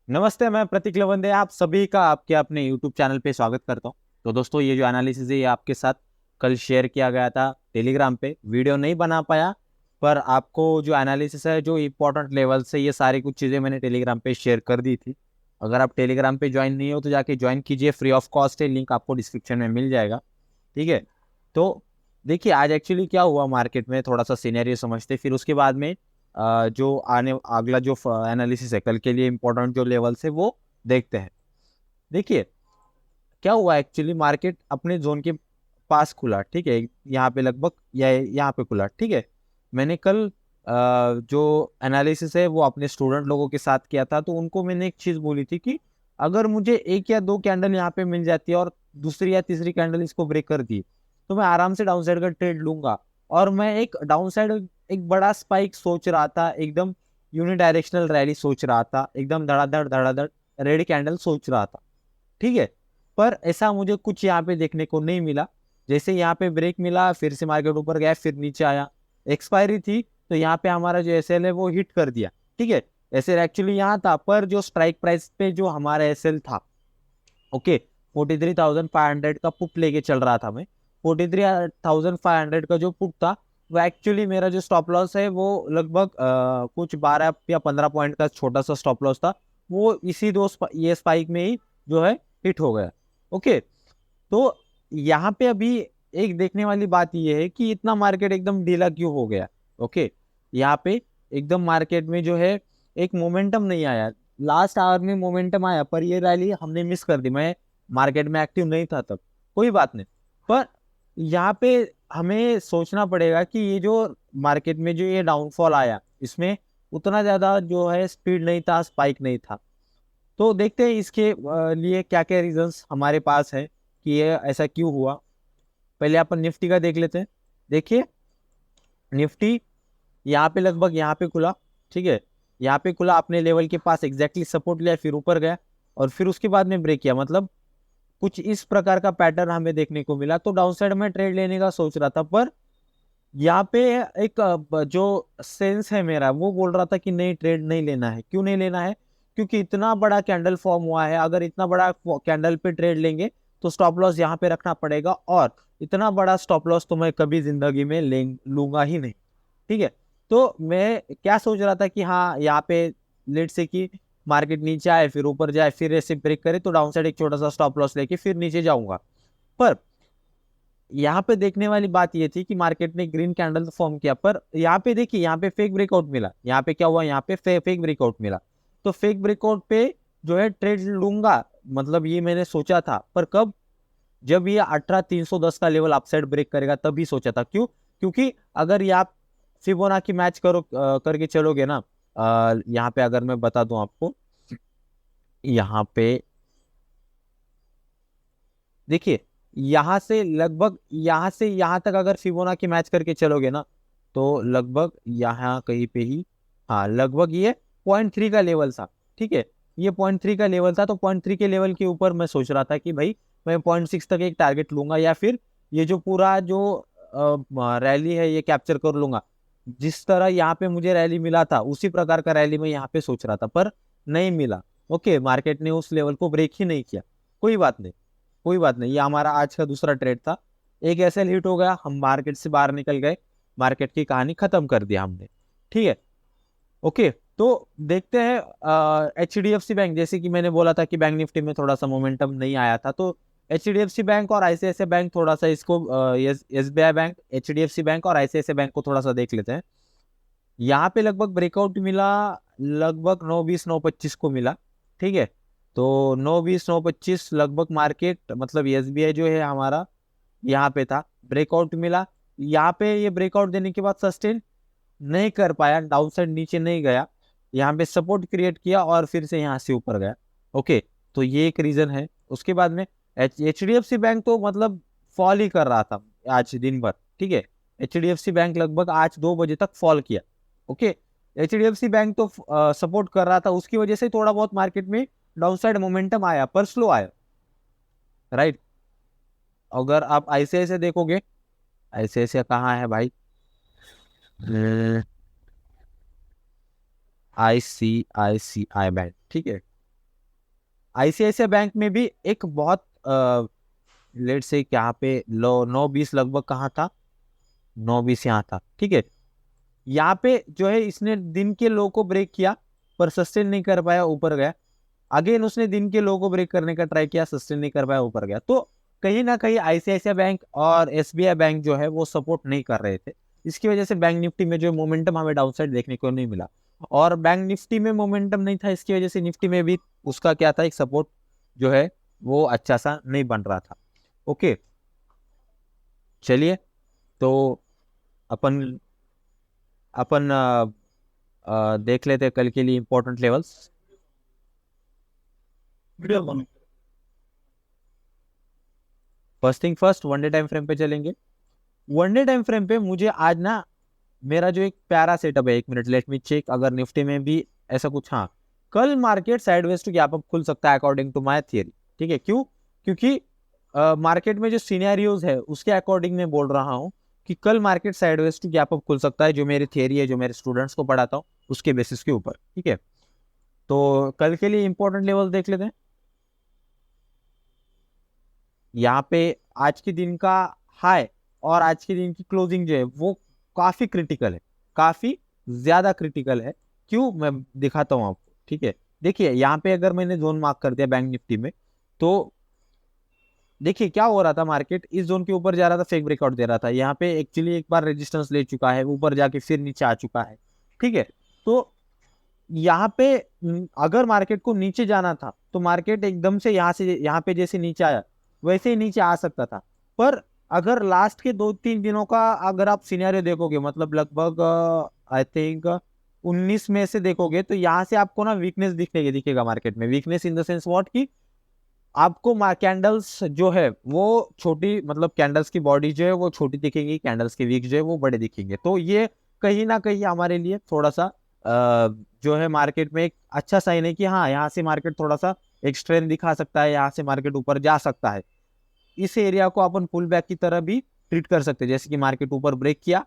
नमस्ते, मैं प्रतीक लवंदे आप सभी का आपके अपने यूट्यूब चैनल पे स्वागत करता हूँ। तो दोस्तों, ये जो एनालिसिस है ये आपके साथ कल शेयर किया गया था टेलीग्राम पे। वीडियो नहीं बना पाया, पर आपको जो एनालिसिस है, जो इंपॉर्टेंट लेवल से, ये सारी कुछ चीज़ें मैंने टेलीग्राम पे शेयर कर दी थी। अगर आप टेलीग्राम पे ज्वाइन नहीं हो तो जाके ज्वाइन कीजिए, फ्री ऑफ कॉस्ट है, लिंक आपको डिस्क्रिप्शन में मिल जाएगा। ठीक है। तो देखिए, आज एक्चुअली क्या हुआ मार्केट में, थोड़ा सा सिनेरियो समझते, फिर उसके बाद में जो आने अगला जो एनालिसिस है कल के लिए इम्पोर्टेंट जो लेवल्स है वो देखते हैं। देखिए, क्या हुआ एक्चुअली, मार्केट अपने जोन के पास खुला। ठीक है, यहाँ पे लगभग या यहाँ पे खुला। ठीक है। मैंने कल जो एनालिसिस है वो अपने स्टूडेंट लोगों के साथ किया था, तो उनको मैंने एक चीज बोली थी कि अगर मुझे एक या दो कैंडल यहाँ पे मिल जाती है और दूसरी या तीसरी कैंडल इसको ब्रेक कर दी, तो मैं आराम से डाउन साइड का ट्रेड लूंगा। और मैं एक डाउन साइड एक बड़ा स्पाइक सोच रहा था, एकदम यूनिडायरेक्शनल रैली सोच रहा था, एकदम धड़ाधड़ धड़ाधड़ रेड कैंडल सोच रहा था। ठीक है। पर ऐसा मुझे कुछ यहाँ पे देखने को नहीं मिला। जैसे यहाँ पे ब्रेक मिला, फिर से मार्केट ऊपर गया, फिर नीचे आया, एक्सपायरी थी, तो यहाँ पे हमारा जो एसएल है वो हिट कर दिया। ठीक है। एसएल एक्चुअली यहाँ था, पर जो स्ट्राइक प्राइस पे जो हमारा एसएल था, ओके, 43,500 का पुट लेके चल रहा था मैं। 43,500 का जो पुट था, वो एक्चुअली मेरा जो स्टॉप लॉस है वो लगभग कुछ 12 या 15 पॉइंट का छोटा सा स्टॉप लॉस था। वो इसी ये स्पाइक में ही जो है हिट हो गया। ओके। तो यहाँ पे अभी एक देखने वाली बात ये है कि इतना मार्केट एकदम ढीला क्यों हो गया। ओके। यहाँ पे एकदम मार्केट में जो है एक मोमेंटम नहीं आया। लास्ट आवर में मोमेंटम आया, पर ये रैली हमने मिस कर दी। मैं मार्केट में एक्टिव नहीं था तब, कोई बात नहीं। पर यहाँ पे हमें सोचना पड़ेगा कि ये जो मार्केट में जो ये डाउनफॉल आया, इसमें उतना ज्यादा जो है स्पीड नहीं था, स्पाइक नहीं था। तो देखते हैं इसके लिए क्या क्या रीजंस हमारे पास है कि ये ऐसा क्यों हुआ। पहले अपन निफ्टी का देख लेते हैं। देखिए, निफ्टी यहाँ पे लगभग यहाँ पे खुला। ठीक है। यहाँ पे खुला, अपने लेवल के पास एग्जैक्टली सपोर्ट लिया, फिर ऊपर गया और फिर उसके बाद में ब्रेक किया। मतलब कुछ इस प्रकार का पैटर्न हमें देखने को मिला। तो डाउन साइड में ट्रेड लेने का सोच रहा था, पर यहाँ पे एक जो सेंस है मेरा, वो बोल रहा था कि नहीं, ट्रेड नहीं लेना है। क्यों नहीं लेना है? क्योंकि इतना बड़ा कैंडल फॉर्म हुआ है, अगर इतना बड़ा कैंडल पे ट्रेड लेंगे तो स्टॉप लॉस यहाँ पे रखना पड़ेगा, और इतना बड़ा स्टॉप लॉस तो मैं कभी जिंदगी में ले लूंगा ही नहीं। ठीक है। तो मैं क्या सोच रहा था कि हाँ, यहाँ पे लेट से कि मार्केट नीचे आए, फिर ऊपर जाए, फिर ऐसे ब्रेक करे, तो डाउन साइड एक छोटा सा स्टॉप लॉस लेके फिर नीचे जाऊंगा। पर यहाँ पे देखने वाली बात ये थी कि मार्केट ने ग्रीन कैंडल फॉर्म किया, पर यहाँ पे देखिए, यहाँ पे फेक ब्रेकआउट मिला। यहाँ पे क्या हुआ, यहाँ पे फेक ब्रेकआउट मिला। तो फेक ब्रेकआउट पे जो है ट्रेड लूंगा, मतलब ये मैंने सोचा था। पर कब? जब ये 18,310 का लेवल अपसाइड ब्रेक करेगा तभी सोचा था। क्यों? क्योंकि अगर ये आप फिबोनाची मैच करके चलोगे ना, यहाँ पे अगर मैं बता दूं आपको, यहाँ पे देखिए, यहाँ से यहाँ तक अगर फिबोनाची मैच करके चलोगे ना, तो लगभग यहाँ कहीं पे ही, हाँ, लगभग ये 0.3 का लेवल था। ठीक है। ये 0.3 का लेवल था, तो 0.3 के लेवल के ऊपर मैं सोच रहा था कि भाई मैं 0.6 तक एक टारगेट लूंगा, या फिर ये जो पूरा जो रैली है ये कैप्चर कर लूंगा। जिस तरह यहाँ पे मुझे रैली मिला था, उसी प्रकार का रैली मैं यहाँ पे सोच रहा था, पर नहीं मिला। ओके, मार्केट ने उस लेवल को ब्रेक ही नहीं किया। कोई बात नहीं, कोई बात नहीं, ये हमारा आज का दूसरा ट्रेड था। एक एसएल हिट हो गया, हम मार्केट से बाहर निकल गए, मार्केट की कहानी खत्म कर दिया हमने। ठीक है। ओके। तो देखते हैं एचडीएफसी बैंक, जैसे कि मैंने बोला था कि बैंक निफ्टी में थोड़ा सा मोमेंटम नहीं आया था, तो एचडीएफसी बैंक और आईसीआईसीआई बैंक थोड़ा सा इसको, एसबीआई बैंक, एचडीएफसी बैंक और आईसीआईसीआई बैंक को थोड़ा सा देख लेते हैं। यहाँ पे लगभग ब्रेकआउट मिला, लगभग 9:20 9:25 को मिला। ठीक है। तो 9:20 9:25 लगभग मार्केट, मतलब एसबीआई जो है हमारा, यहाँ पे था, ब्रेकआउट मिला। यहाँ पे ये ब्रेकआउट देने के बाद सस्टेन नहीं कर पाया, डाउन साइड नीचे नहीं गया, यहाँ पे सपोर्ट क्रिएट किया और फिर से यहाँ से ऊपर गया। ओके। तो ये एक रीजन है। उसके बाद में एचडीएफसी बैंक तो मतलब फॉल ही कर रहा था आज दिन भर। ठीक है। एचडीएफसी बैंक लगभग आज 2 बजे तक फॉल किया। ओके। एचडीएफसी बैंक तो सपोर्ट कर रहा था, उसकी वजह से थोड़ा बहुत मार्केट में डाउन साइड मोमेंटम आया, पर स्लो आया। राइट। अगर आप ऐसे देखोगे, ऐसे कहाँ है भाई, आईसीआईसीआई बैंक। ठीक है। आईसीआईसीआई बैंक में भी एक बहुत लेट से यहाँ पे लो 9-20 लगभग कहाँ था, 9-20 यहाँ था, ठीक है। यहाँ पे जो है इसने दिन के लो को ब्रेक किया पर सस्टेन नहीं कर पाया, ऊपर गया। अगेन उसने दिन के लो को ब्रेक करने का ट्राई किया, सस्टेन नहीं कर पाया, ऊपर गया। तो कहीं ना कहीं आईसीआईसीआई बैंक और एसबीआई बैंक जो है वो सपोर्ट नहीं कर रहे थे। इसकी वजह से बैंक निफ्टी में जो मोमेंटम हमें डाउनसाइड देखने को नहीं मिला, और बैंक निफ्टी में मोमेंटम नहीं था, इसकी वजह से निफ्टी में भी उसका क्या था, एक सपोर्ट जो है वो अच्छा सा नहीं बन रहा था। ओके, चलिए तो अपन अपन देख लेते हैं कल के लिए important levels. First thing first, one day time frame पे चलेंगे। वनडे टाइम फ्रेम पे मुझे आज ना मेरा जो एक प्यारा सेटअप है, 1 मिनट लेट मी चेक, अगर निफ्टी में भी ऐसा कुछ, हाँ कल market sideways to gap up खुल सकता है अकॉर्डिंग टू माय थियरी, ठीक है। क्यों? क्योंकि मार्केट में जो सिनेरियोज है उसके अकॉर्डिंग मैं बोल रहा हूँ कि कल market sideways to gap up खुल सकता है, जो मेरी थियरी है, जो मेरे स्टूडेंट्स को पढ़ाता हूँ उसके बेसिस के ऊपर, ठीक है। तो कल के लिए इंपॉर्टेंट लेवल देख लेते हैं। यहाँ पे आज के दिन का हाई और आज के दिन की क्लोजिंग जो है वो काफी क्रिटिकल है, काफी ज्यादा क्रिटिकल है। क्यों? मैं दिखाता हूँ आपको, ठीक है। देखिए यहाँ पे अगर मैंने जोन मार्क कर दिया बैंक निफ्टी में, तो देखिए क्या हो रहा था, मार्केट इस जोन के ऊपर जा रहा था, फेक ब्रेकआउट दे रहा था। यहाँ पे एक्चुअली एक बार रेजिस्टेंस ले चुका है, ऊपर जाके फिर नीचे आ चुका है, ठीक है। तो यहाँ पे अगर मार्केट को नीचे जाना था तो मार्केट एकदम से यहाँ से यहाँ पे जैसे नीचे आया वैसे ही नीचे आ सकता था। पर अगर लास्ट के 2-3 दिनों का अगर आप सिनेरियो देखोगे, मतलब लगभग आई थिंक 19 में से देखोगे, तो यहाँ से आपको ना वीकनेस दिखेगा मार्केट में। Weakness in the sense what, की आपको कैंडल्स जो है वो छोटी, मतलब कैंडल्स की बॉडी जो है वो छोटी दिखेगी, कैंडल्स के वीक जो है वो बड़े दिखेंगे। तो ये कहीं ना कहीं हमारे लिए थोड़ा सा जो है मार्केट में एक अच्छा साइन है कि हाँ यहाँ से मार्केट थोड़ा सा एक स्ट्रेंथ दिखा सकता है, यहाँ से मार्केट ऊपर जा सकता है। इस एरिया को अपन पुल बैक की तरह भी ट्रीट कर सकते हैं, जैसे कि मार्केट ऊपर ब्रेक किया,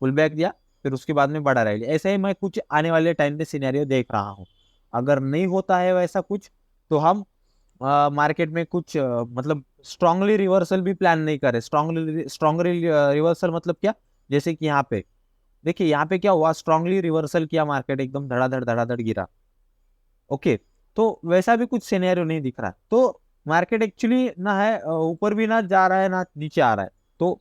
पुल बैक दिया, फिर उसके बाद में बढ़ा रहा। ऐसे ही मैं कुछ आने वाले टाइम में सिनेरियो देख रहा हूँ। अगर नहीं होता है वैसा कुछ, तो हम मार्केट में कुछ मतलब स्ट्रांगली रिवर्सल भी प्लान नहीं करे। स्ट्रांगली रिवर्सल मतलब क्या? जैसे कि यहाँ पे देखिए, यहाँ पे क्या हुआ, स्ट्रांगली रिवर्सल किया मार्केट, एकदम धड़ाधड़ गिरा। ओके, तो वैसा भी कुछ सिनेरियो नहीं दिख रहा। तो मार्केट एक्चुअली ना है ऊपर भी ना जा रहा है ना नीचे आ रहा है। तो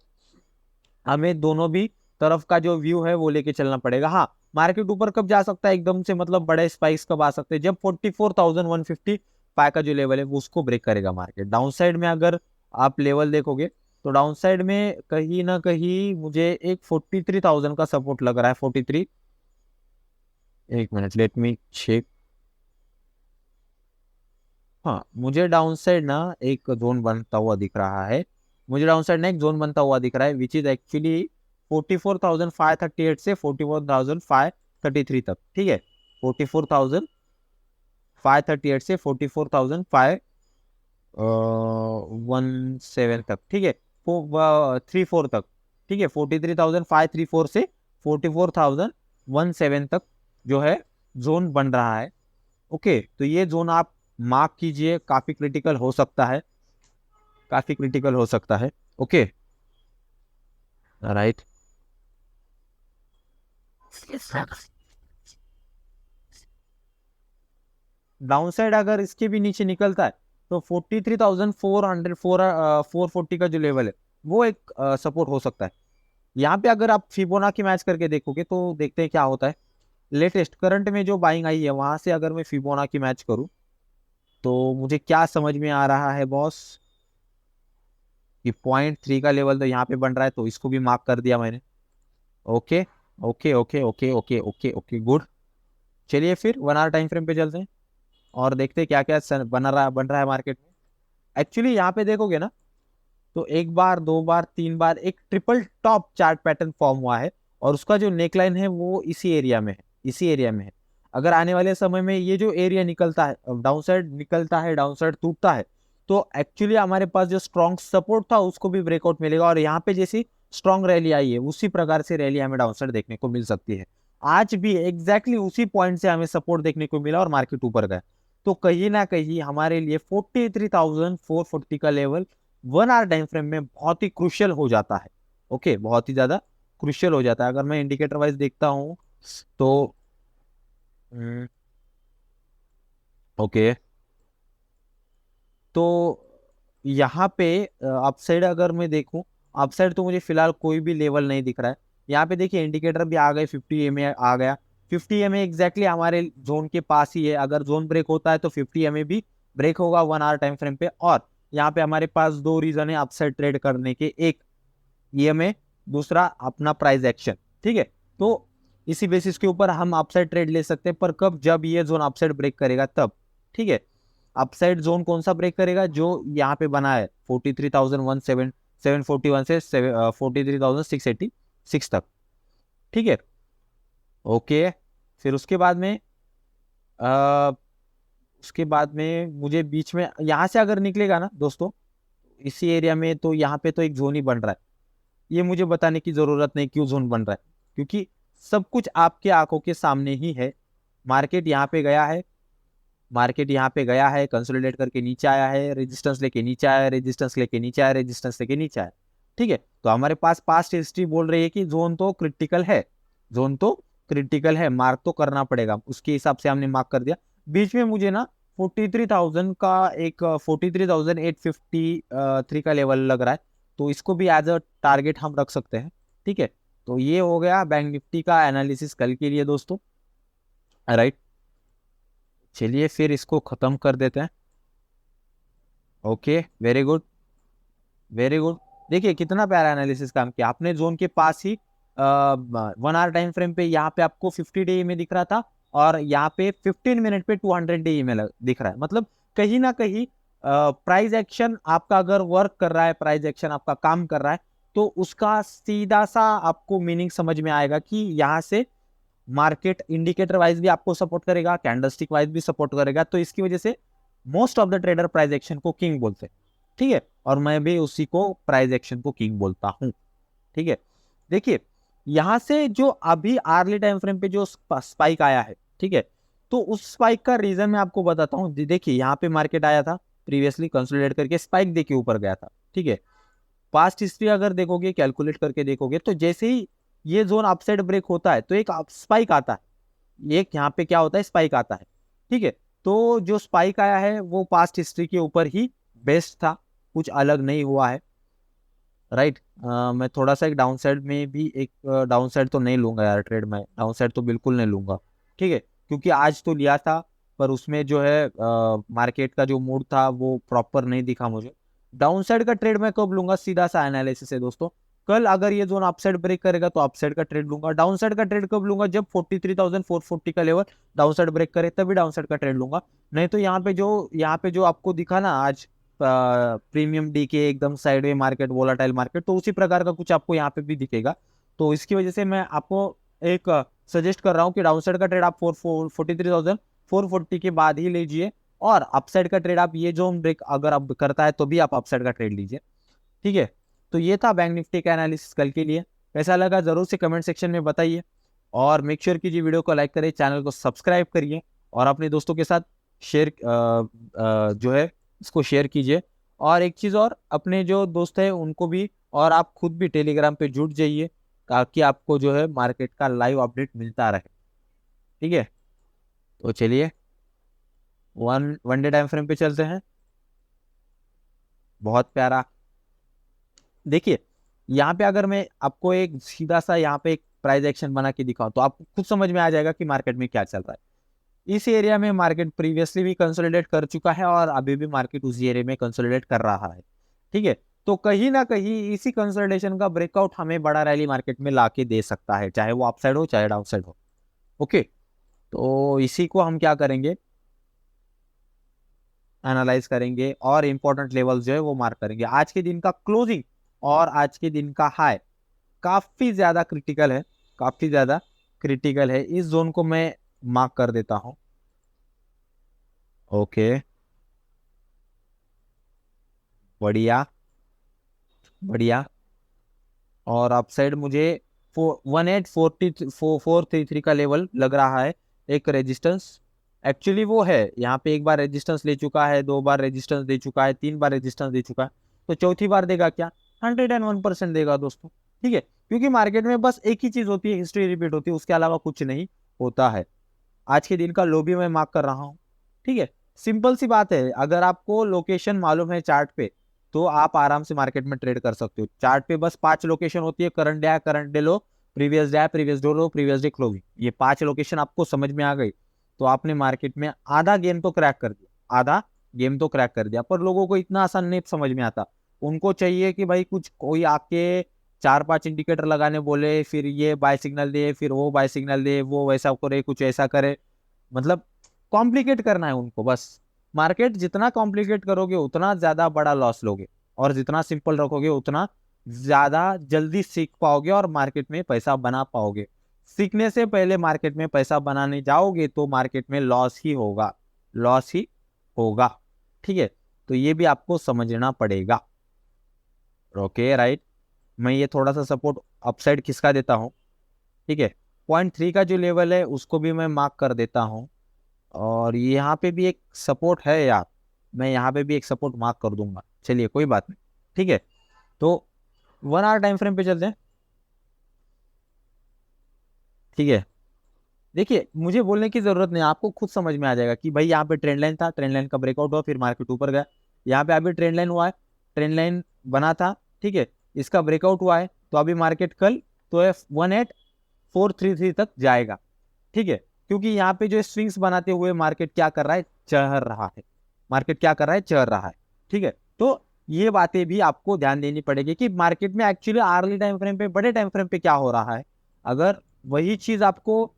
हमें दोनों भी तरफ का जो व्यू है वो लेके चलना पड़ेगा। हाँ, मार्केट ऊपर कब जा सकता है एकदम से, मतलब बड़े स्पाइक्स कब आ सकते हैं, जब 44,155 का जो लेवल है वो उसको ब्रेक करेगा मार्केट। डाउन साइड में अगर आप लेवल देखोगे तो डाउन साइड में कहीं ना कहीं मुझे एक 43,000 का सपोर्ट लग रहा है। 43, 1 मिनट लेट मी चेक। हाँ, मुझे डाउन साइड ना एक जोन बनता हुआ दिख रहा है, मुझे डाउन साइड ना एक जोन बनता हुआ दिख रहा है, विच इज एक्चुअली 44,538 से 44,533 तक, ठीक है। 44,538 से 44,517 तक, ठीक है। 34 तक, ठीक है। 43,534 से 44,017 तक जो है जोन बन रहा है। ओके, तो ये जोन आप मार्क कीजिए, काफी क्रिटिकल हो सकता है, काफी क्रिटिकल हो सकता है। Okay, right. डाउन साइड अगर इसके भी नीचे निकलता है तो 43,440 का जो लेवल है वो एक सपोर्ट हो सकता है। यहाँ पे अगर आप फिबोनाची मैच करके देखोगे तो देखते हैं क्या होता है। लेटेस्ट करंट में जो बाइंग आई है वहां से अगर मैं फिबोनाची मैच करूं तो मुझे क्या समझ में आ रहा है बॉस, कि 0.3 का लेवल तो यहाँ पे बन रहा है, तो इसको भी मार्क कर दिया मैंने। Okay okay okay okay okay okay okay, good. चलिए फिर 1 आवर टाइम फ्रेम पे चलते हैं और देखते हैं क्या क्या बन रहा है मार्केट में। एक्चुअली यहाँ पे देखोगे ना तो एक बार, दो बार, तीन बार एक triple top chart pattern form हुआ है, और उसका जो नेकलाइन है वो इसी एरिया में है, इसी एरिया में है। अगर आने वाले समय में ये जो एरिया निकलता है, डाउन साइड निकलता है, डाउन साइड टूटता है, तो एक्चुअली हमारे पास जो स्ट्रॉन्ग सपोर्ट था उसको भी ब्रेकआउट मिलेगा, और यहाँ पे जैसी स्ट्रॉन्ग रैली आई है उसी प्रकार से रैली हमें डाउन साइड देखने को मिल सकती है। आज भी एग्जैक्टली उसी पॉइंट से हमें सपोर्ट देखने को मिला और मार्केट ऊपर गया। तो कहीं ना कहीं हमारे लिए 43,440 का लेवल 1 आवर टाइम फ्रेम में बहुत ही क्रुशियल हो जाता है। ओके, बहुत ही ज्यादा क्रुशियल हो जाता है। अगर मैं इंडिकेटर वाइज देखता हूँ तो ओके, तो यहाँ पे अपसाइड अगर मैं देखूं, अपसाइड तो मुझे फिलहाल कोई भी लेवल नहीं दिख रहा है। यहाँ पे देखिए इंडिकेटर भी आ गए, 50 MA आ गया। 50 MA एग्जैक्टली हमारे जोन के पास ही है। अगर जोन ब्रेक होता है तो 50 MA भी ब्रेक होगा 1 आवर टाइम फ्रेम पे। और यहाँ पे हमारे पास दो रीजन है अपसाइड ट्रेड करने के, एक EMA, दूसरा अपना प्राइस एक्शन। ठीक है, तो इसी बेसिस के ऊपर हम अपसाइड ट्रेड ले सकते हैं, पर कब, जब ये जोन अपसाइड ब्रेक करेगा तब। ठीक है, अपसाइड जोन कौन सा ब्रेक करेगा, जो यहाँ पे बना है 43,741 से 43,686 तक। ठीक है, ओके। फिर उसके बाद में मुझे बीच में यहाँ से अगर निकलेगा ना दोस्तों इसी एरिया में, तो यहाँ पे तो एक जोन ही बन रहा है। ये मुझे बताने की जरूरत नहीं क्यों जोन बन रहा है, क्योंकि सब कुछ आपके आंखों के सामने ही है। मार्केट यहाँ पे गया है, कंसोलिडेट करके नीचे आया है, रेजिस्टेंस लेके नीचे आया, रेजिस्टेंस लेके नीचे आया, रेजिस्टेंस लेके नीचे आया। ठीक है, तो हमारे पास पास्ट हिस्ट्री बोल रही है कि जोन तो क्रिटिकल है, मार्क तो करना पड़ेगा। उसके हिसाब से हमने मार्क कर दिया। बीच में मुझे ना 43,000 का एक 43,853 का लेवल लग रहा है, तो इसको भी एज अ टारगेट हम रख सकते हैं। ठीक है, तो ये हो गया बैंक निफ्टी का एनालिसिस कल के लिए दोस्तों। राइट, चलिए फिर इसको खत्म कर देते हैं। Okay, very good, very good. देखिए कितना प्यारा एनालिसिस काम किया आपने। जोन के पास ही 1 आवर टाइम फ्रेम पे यहाँ पे आपको 50 DE में दिख रहा था, और यहाँ पे 15 मिनट पे 200 DE में दिख रहा है। मतलब कहीं ना कहीं प्राइस एक्शन आपका अगर वर्क कर रहा है, प्राइस एक्शन आपका काम कर रहा है, तो उसका सीधा सा आपको मीनिंग समझ में आएगा कि यहाँ से मार्केट इंडिकेटर वाइज भी आपको सपोर्ट करेगा, कैंडलस्टिक वाइज भी सपोर्ट करेगा। तो इसकी वजह से most of the trader price action को किंग बोलते हैं। ठीक है, और मैं भी उसी को प्राइस एक्शन को किंग बोलता हूं। ठीक है, देखिए यहां से जो अभी आर्ली टाइम फ्रेम पे जो स्पाइक आया है, ठीक है, तो उस स्पाइक का रीजन मैं आपको बताता हूं। देखिए यहाँ पे मार्केट आया था, प्रीवियसली कंसोलिडेट करके स्पाइक देके ऊपर गया था। ठीक है, पास्ट हिस्ट्री अगर देखोगे, कैलकुलेट करके देखोगे, तो जैसे ही ये जोन अपसाइड ब्रेक होता है तो एक स्पाइक आता है, एक यहाँ पे क्या होता है, स्पाइक आता है। ठीक है, तो जो स्पाइक आया है वो पास्ट हिस्ट्री के ऊपर ही बेस्ड था, कुछ अलग नहीं हुआ है। राइट, मैं थोड़ा सा एक डाउन साइड में भी, एक डाउन साइड तो नहीं लूंगा यार ट्रेड में, डाउन साइड तो बिल्कुल नहीं लूंगा। ठीक है, क्योंकि आज तो लिया था, पर उसमें जो है मार्केट का जो मूड था वो प्रॉपर नहीं दिखा मुझे। डाउन साइड का ट्रेड मैं कब लूंगा, सीधा सा एनालिसिस है दोस्तों। कल अगर ये जोन अपसाइड ब्रेक करेगा तो अपसाइड का ट्रेड लूंगा। डाउन साइड का ट्रेड कब लूंगा, जब 43,440 का लेवल डाउन साइड ब्रेक करे तभी डाउन साइड का ट्रेड लूंगा। नहीं तो यहाँ पे जो आपको दिखा ना आज प्रीमियम डी के एकदम साइडवे मार्केट, वोलाटाइल मार्केट, तो उसी प्रकार का कुछ आपको यहाँ पे भी दिखेगा। तो इसकी वजह से मैं आपको एक सजेस्ट कर रहा हूँ कि डाउन साइड का ट्रेड आप 43,440 के बाद ही लीजिए, और अपसाइड का ट्रेड आप ये जोन ब्रेक अगर आप करता है तो भी आप अपसाइड का ट्रेड लीजिए। ठीक है, तो ये था बैंक निफ्टी का एनालिसिस कल के लिए। कैसा लगा जरूर से कमेंट सेक्शन में बताइए, और मेक श्योर कीजिए वीडियो को लाइक करिए, चैनल को सब्सक्राइब करिए, और अपने दोस्तों के साथ शेयर जो है इसको शेयर कीजिए। और एक चीज़ और, अपने जो दोस्त हैं उनको भी और आप खुद भी टेलीग्राम पे जुड़ जाइए, ताकि आपको जो है मार्केट का लाइव अपडेट मिलता रहे। ठीक है, तो चलिए one one day time frame पे चलते हैं। बहुत प्यारा। देखिए यहाँ पे अगर मैं आपको एक सीधा सा यहाँ पे एक प्राइस एक्शन बना के दिखाऊं, तो आपको खुद समझ में आ जाएगा कि मार्केट में क्या चल रहा है। इस एरिया में मार्केट प्रीवियसली भी कंसोलिडेट कर चुका है, और अभी भी मार्केट उसी एरिया में कंसोलिडेट कर रहा है। ठीक है, तो कहीं ना कहीं इसी कंसोलिडेशन का ब्रेकआउट हमें बड़ा रैली मार्केट में लाके दे सकता है, चाहे वो अपसाइड हो चाहे डाउन साइड हो। ओके, तो इसी को हम क्या करेंगे, एनालाइज करेंगे, और इंपॉर्टेंट लेवल जो है वो मार्क करेंगे। आज के दिन का क्लोजिंग और आज के दिन का हाई काफी ज्यादा क्रिटिकल है, काफी ज्यादा क्रिटिकल है। इस जोन को मैं मार्क कर देता हूं। ओके, बढ़िया बढ़िया। और अपसाइड मुझे 1843 का लेवल लग रहा है, एक रेजिस्टेंस। एक्चुअली वो है, यहाँ पे एक बार रेजिस्टेंस ले चुका है, 2 बार रेजिस्टेंस दे चुका है, 3 बार रेजिस्टेंस दे चुका है, तो चौथी बार देगा क्या, 101% देगा दोस्तों। ठीक है, क्योंकि मार्केट में बस एक ही चीज होती है, हिस्ट्री रिपीट होती है, उसके अलावा कुछ नहीं होता है। आज के दिन का लो भी मैं मार्क कर रहा हूँ। ठीक है, सिंपल सी बात है, अगर आपको लोकेशन मालूम है चार्ट पे, तो आप आराम से मार्केट में ट्रेड कर सकते हो। चार्ट पे बस 5 लोकेशन होती है, करंट डे है, करंट डे लो, प्रीवियस डे है, प्रीवियस डे लो, प्रीवियस डे क्लोजिंग। ये 5 लोकेशन आपको समझ में आ गई तो आपने मार्केट में आधा गेम तो क्रैक कर दिया, आधा गेम तो क्रैक कर दिया। पर लोगों को इतना आसान नहीं समझ में आता, उनको चाहिए कि भाई कुछ कोई आके 4-5 इंडिकेटर लगाने बोले, फिर ये बाय सिग्नल दे, फिर वो बाय सिग्नल दे, वो वैसा करे, कुछ ऐसा करे, मतलब कॉम्प्लिकेट करना है उनको बस। मार्केट जितना कॉम्प्लिकेट करोगे उतना ज्यादा बड़ा लॉस लोगे, और जितना सिंपल रखोगे उतना ज्यादा जल्दी सीख पाओगे और मार्केट में पैसा बना पाओगे। सीखने से पहले मार्केट में पैसा बनाने जाओगे तो मार्केट में लॉस ही होगा, लॉस ही होगा। ठीक है, तो ये भी आपको समझना पड़ेगा। ओके राइट, मैं ये थोड़ा सा सपोर्ट अपसाइड खिसका देता हूँ। ठीक है, 0.3 का जो लेवल है उसको भी मैं मार्क कर देता हूँ, और यहाँ पे भी एक सपोर्ट है यार, मैं यहाँ पे भी एक सपोर्ट मार्क कर दूंगा। चलिए कोई बात नहीं। ठीक है, तो 1 आवर टाइम फ्रेम पे चलते हैं। ठीक है, देखिए मुझे बोलने की जरूरत नहीं, आपको खुद समझ में आ जाएगा कि भाई यहाँ पे ट्रेंड लाइन था, ट्रेंड लाइन का ब्रेकआउट हुआ, फिर मार्केट ऊपर गया। यहाँ पे अभी ट्रेंड लाइन हुआ है, ट्रेंड लाइन बना था, ठीक है, इसका ब्रेकआउट हुआ है, तो अभी मार्केट कल तो 18433 तक जाएगा। ठीक है, क्योंकि यहाँ पे जो स्विंग्स बनाते हुए मार्केट क्या कर रहा है, चढ़ रहा है, मार्केट क्या कर रहा है, चढ़ रहा है। ठीक है, तो ये बातें भी आपको ध्यान देनी पड़ेगी कि मार्केट में एक्चुअली आर्ली टाइम फ्रेम पे, बड़े टाइम फ्रेम पे क्या हो रहा है। अगर वही चीज आपको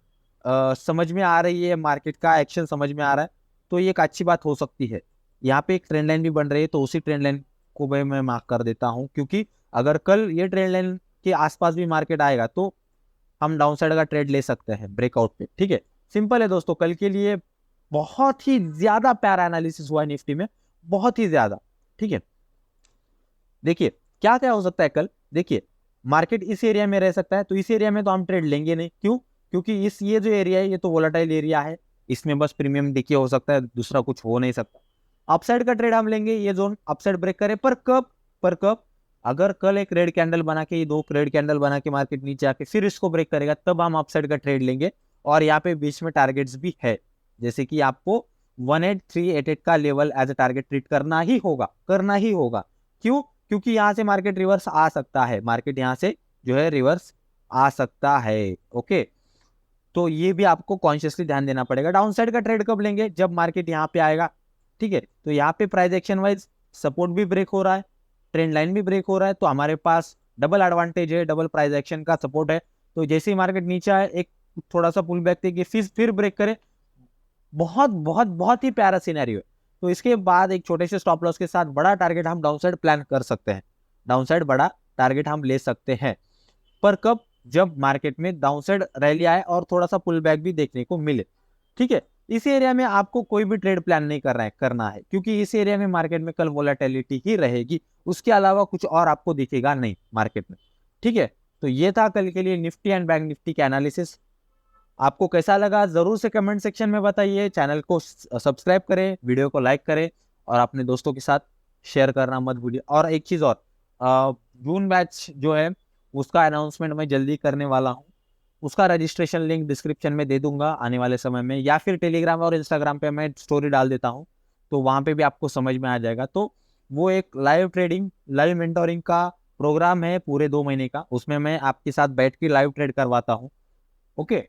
समझ में आ रही है, मार्केट का एक्शन समझ में आ रहा है, तो ये एक अच्छी बात हो सकती है। यहाँ पे एक ट्रेंड लाइन भी बन रही है, तो उसी ट्रेंड लाइन को भी मैं मार्क कर देता हूँ, क्योंकि अगर कल ये ट्रेंड लाइन के आसपास भी मार्केट आएगा तो हम डाउन साइड का ट्रेड ले सकते हैं ब्रेकआउट पे। ठीक है, सिंपल है दोस्तों, कल के लिए बहुत ही ज्यादा प्यारा एनालिसिस हुआ है निफ्टी में, बहुत ही ज्यादा। ठीक है, देखिए क्या क्या हो सकता है कल। देखिए मार्केट इस एरिया में रह सकता है, तो इस एरिया में तो हम ट्रेड लेंगे नहीं, क्यों, क्योंकि ये जो एरिया है ये तो वोलेटाइल एरिया है, इसमें बस प्रीमियम देखिए हो सकता है, दूसरा कुछ हो नहीं सकता। अपसाइड का ट्रेड हम लेंगे, ये जोन अपसाइड ब्रेक करे, पर कब, पर कब, अगर कल एक रेड कैंडल बना के, ये 2 रेड कैंडल बना के मार्केट नीचे आके फिर इसको ब्रेक करेगा, तब हम अपसाइड का ट्रेड लेंगे। और यहाँ पे बीच में टारगेट्स भी है, जैसे कि आपको 18388 का level as a target treat करना ही होगा, करना ही होगा। क्यों, क्योंकि यहाँ से मार्केट रिवर्स आ सकता है, मार्केट यहाँ से जो है रिवर्स आ सकता है। ओके, तो ये भी आपको कॉन्शियसली ध्यान देना पड़ेगा। डाउन साइड का ट्रेड कब लेंगे, जब मार्केट यहाँ पे आएगा। ठीक है, तो यहाँ पे प्राइस एक्शन वाइज सपोर्ट भी ब्रेक हो रहा है, ट्रेंड लाइन भी ब्रेक हो रहा है, तो हमारे पास डबल एडवांटेज है, डबल प्राइस एक्शन का सपोर्ट है। तो जैसे ही मार्केट नीचे आए, एक थोड़ा सा पुल बैक देके फिर ब्रेक करे, बहुत बहुत बहुत ही प्यारा सिनेरियो है। तो इसके बाद एक छोटे से स्टॉप लॉस के साथ बड़ा टारगेट हम डाउन साइड प्लान कर सकते हैं, डाउन साइड बड़ा टारगेट हम ले सकते हैं। पर कब, जब मार्केट में डाउन साइड रैली आए और थोड़ा सा पुल बैक भी देखने को मिले। ठीक है, इस एरिया में आपको कोई भी ट्रेड प्लान नहीं करना है, क्योंकि इस एरिया में मार्केट में कल वोलेटिलिटी ही रहेगी, उसके अलावा कुछ और आपको दिखेगा नहीं मार्केट में। ठीक है, तो ये था कल के लिए निफ्टी एंड बैंक निफ्टी का एनालिसिस। आपको कैसा लगा जरूर से कमेंट सेक्शन में बताइए, चैनल को सब्सक्राइब करें, वीडियो को लाइक करें, और अपने दोस्तों के साथ शेयर करना मत भूलिए। और एक चीज़ और, जून बैच जो है उसका अनाउंसमेंट मैं जल्दी करने वाला हूँ, उसका रजिस्ट्रेशन लिंक डिस्क्रिप्शन में दे दूंगा आने वाले समय में, या फिर टेलीग्राम और इंस्टाग्राम पे मैं स्टोरी डाल देता हूँ, तो वहाँ पे भी आपको समझ में आ जाएगा। तो वो एक लाइव ट्रेडिंग, लाइव मेंटोरिंग का प्रोग्राम है पूरे 2 महीने का, उसमें मैं आपके साथ बैठ के लाइव ट्रेड करवाता हूँ। ओके,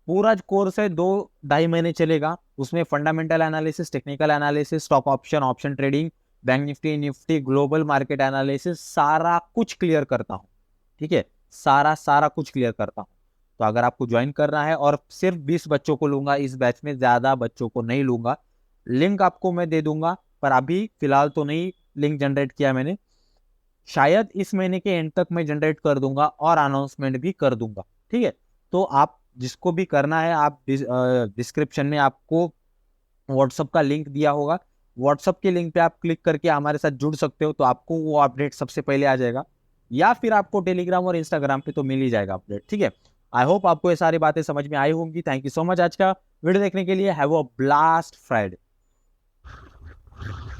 पूरा कोर्स है, 2-2.5 महीने चलेगा। उसमें fundamental analysis, technical analysis, stock option, option trading, bank Nifty, Nifty, global market analysis, सारा कुछ क्लियर करता हूँ। ठीक है, सारा कुछ क्लियर करता हूँ। तो अगर आपको ज्वाइन करना है, और सिर्फ 20 बच्चों को लूंगा इस बैच में, ज्यादा बच्चों को नहीं लूंगा, लिंक आपको मैं दे दूंगा, पर अभी फिलहाल तो नहीं लिंक जनरेट किया मैंने, शायद इस महीने के एंड तक मैं जनरेट कर दूंगा और अनाउंसमेंट भी कर दूंगा। ठीक है, तो आप जिसको भी करना है, आप डिस्क्रिप्शन में आपको व्हाट्सअप का लिंक दिया होगा, व्हाट्सअप के लिंक पे आप क्लिक करके हमारे साथ जुड़ सकते हो, तो आपको वो अपडेट सबसे पहले आ जाएगा, या फिर आपको टेलीग्राम और इंस्टाग्राम पे तो मिल ही जाएगा अपडेट। ठीक है, आई होप आपको ये सारी बातें समझ में आई होंगी। थैंक यू सो मच आज का वीडियो देखने के लिए हैव अ ब्लास्ट फ्राइडे।